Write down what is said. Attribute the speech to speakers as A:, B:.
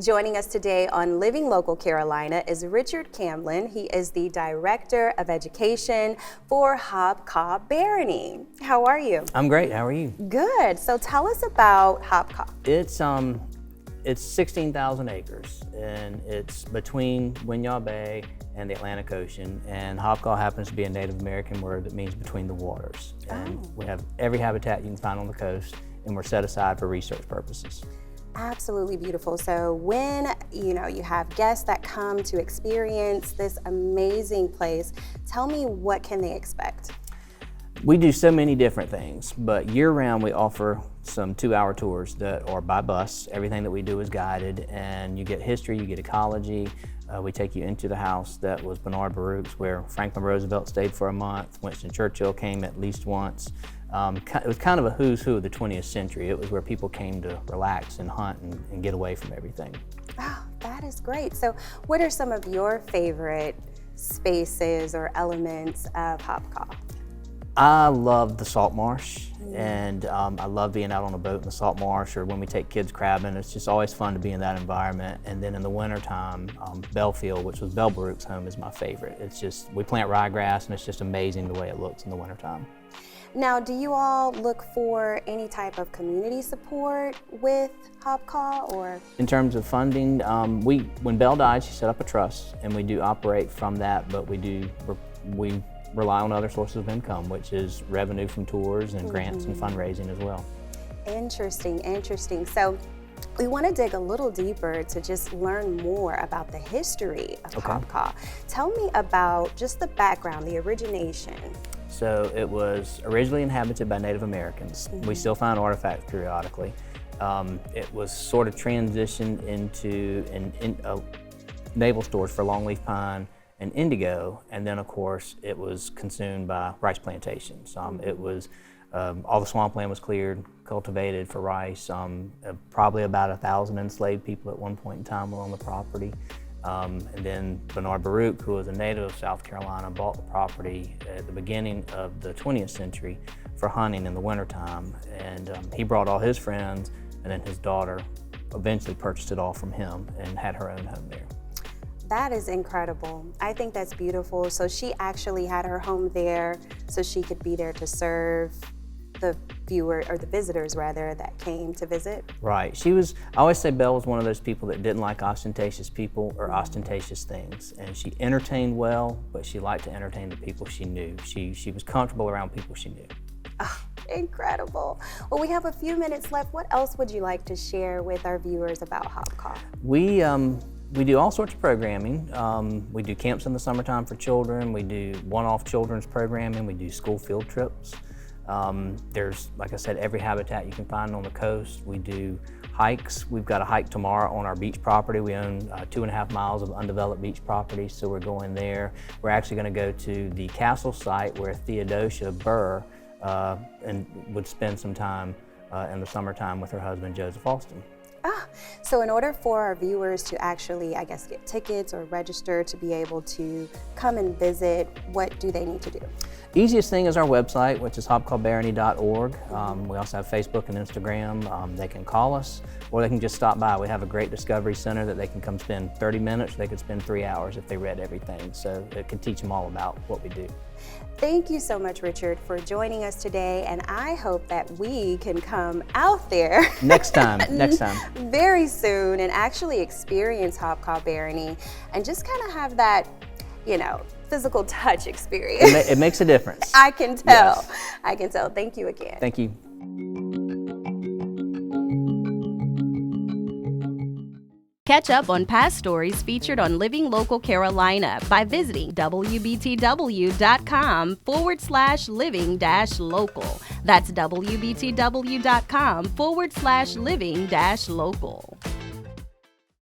A: Joining us today on Living Local Carolina is Richard Camlin. He is the Director of Education for Hobcaw Barony. How are you?
B: I'm great. How are you?
A: Good. So tell us about Hobcaw.
B: It's 16,000 acres, and it's between Winyaw Bay and the Atlantic Ocean. And Hobcaw happens to be a Native American word that means between the waters. And we have every habitat you can find on the coast, and we're set aside for research purposes.
A: Absolutely beautiful. So when you have guests that come to experience this amazing place, tell me, what can they expect?
B: We do so many different things, but year-round we offer some 2-hour tours that are by bus. Everything that we do is guided, and you get history, you get ecology. We take you into the house that was Bernard Baruch's, where Franklin Roosevelt stayed for a month. Winston Churchill came at least once. It was kind of a who's who of the 20th century. It was where people came to relax and hunt and get away from everything.
A: Oh, that is great. So what are some of your favorite spaces or elements of Hobcaw?
B: I love the salt marsh, and I love being out on a boat in the salt marsh, or when we take kids crabbing. It's just always fun to be in that environment. And then in the wintertime, Belfield, which was Bell Baruch's home, is my favorite. It's just, we plant ryegrass, and it's just amazing the way it looks in the wintertime.
A: Now, do you all look for any type of community support with Hobcaw, or?
B: In terms of funding, when Belle died, she set up a trust, and we do operate from that, but we rely on other sources of income, which is revenue from tours and grants and fundraising as well. Interesting.
A: So we want to dig a little deeper to just learn more about the history of Hobcaw. Tell me about just the background, the origination.
B: So it was originally inhabited by Native Americans. We still find artifacts periodically. It was sort of transitioned into naval storage for longleaf pine and indigo, and then of course it was consumed by rice plantations. It was all the swampland was cleared, cultivated for rice. Probably about 1,000 enslaved people at one point in time were on the property. And then Bernard Baruch, who was a native of South Carolina, bought the property at the beginning of the 20th century for hunting in the wintertime. And he brought all his friends, and then his daughter eventually purchased it all from him and had her own home there.
A: That is incredible. I think that's beautiful. So she actually had her home there so she could be there to serve the visitors rather, that came to visit.
B: Right. I always say Belle was one of those people that didn't like ostentatious people or ostentatious things. And she entertained well, but she liked to entertain the people she knew. She was comfortable around people she knew.
A: Oh, incredible. Well, we have a few minutes left. What else would you like to share with our viewers about Hobcaw?
B: We do all sorts of programming. We do camps in the summertime for children. We do one-off children's programming. We do school field trips. There's, like I said, every habitat you can find on the coast. We do hikes. We've got a hike tomorrow on our beach property. We own 2.5 miles of undeveloped beach property, so we're going there. We're actually going to go to the castle site where Theodosia Burr and would spend some time in the summertime with her husband, Joseph Austin.
A: So in order for our viewers to actually, I guess, get tickets or register to be able to come and visit, what do they need to do?
B: Easiest thing is our website, which is hobcawbarony.org. We also have Facebook and Instagram. They can call us, or they can just stop by. We have a great discovery center that they can come spend 30 minutes. They could spend 3 hours if they read everything. So it can teach them all about what we do.
A: Thank you so much, Richard, for joining us today, and I hope that we can come out there
B: next time
A: very soon and actually experience Hobcaw Barony and just kind of have that, physical touch experience.
B: It makes a difference.
A: I can tell.
B: Yes.
A: I can tell. Thank you again.
B: Thank you.
C: Catch up on past stories featured on Living Local Carolina by visiting wbtw.com/living-local. That's wbtw.com/living-local.